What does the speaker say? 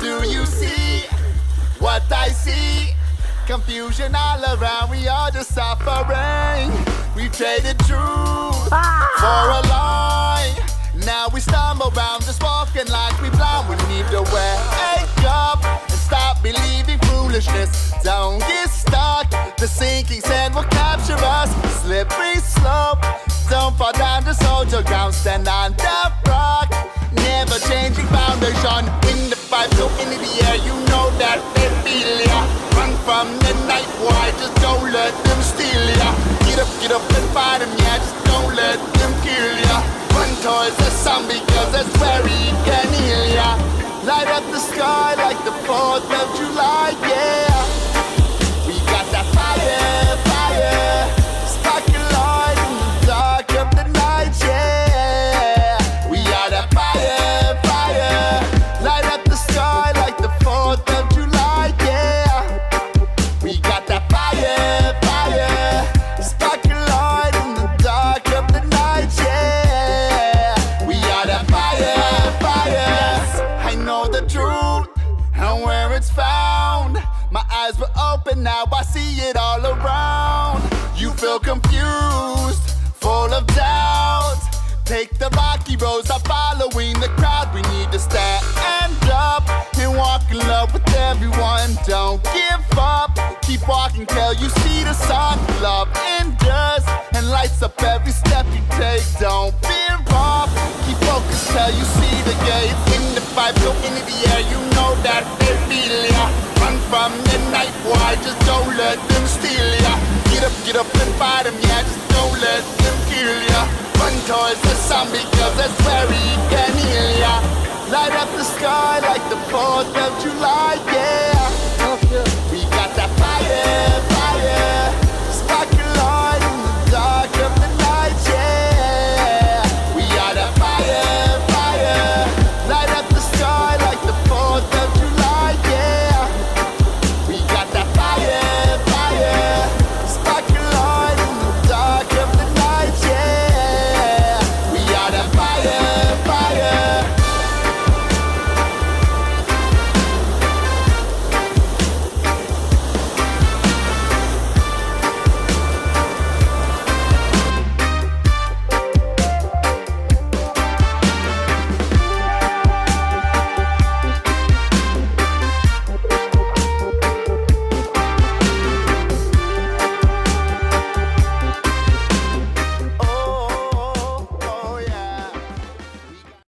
Do you see what I see? Confusion all around, we are just suffering. We traded truth for a lie. Now we stumble around, just walking like we blind. We need to wake up and stop believing foolishness. Don't get stuck, the sinking sand will capture us. Slippery slope, don't fall down, just hold your ground. Stand on the rock, never changing foundation. Wing the vibe so into the air, you know that they feel ya. Run from the night, why? Just don't let them steal ya. Get up and fight them, yeah, just don't let them kill ya. Run towards the sun because that's where he can heal ya. Light up the sky like the 4th of July, yeah. We got that fire, fire. Spark a light in the dark of the night, yeah. We are that fire, fire. Light up the sky like the 4th of July, yeah. We got that fire, fire. Spark a light in the dark of the night, yeah. We are that fire, fire. I know the truth and where it's found. My eyes were open, now I see it all around. You feel confused, full of doubt. Take the rocky roads, I'm following the crowd. We need to stand up and walk in love with everyone. Don't give up, keep walking till you see the sun. Love endures and lights up every step you take. Don't fear off, keep focused till you see the gate. In the vibe, go into the air, you know that they feel ya. Run from the night, why? Just don't let them steal ya. Get up and fight them, yeah, just don't let them kill ya. Run towards the sun because that's where he can heal ya. Light up the sky like the 4th of July, yeah.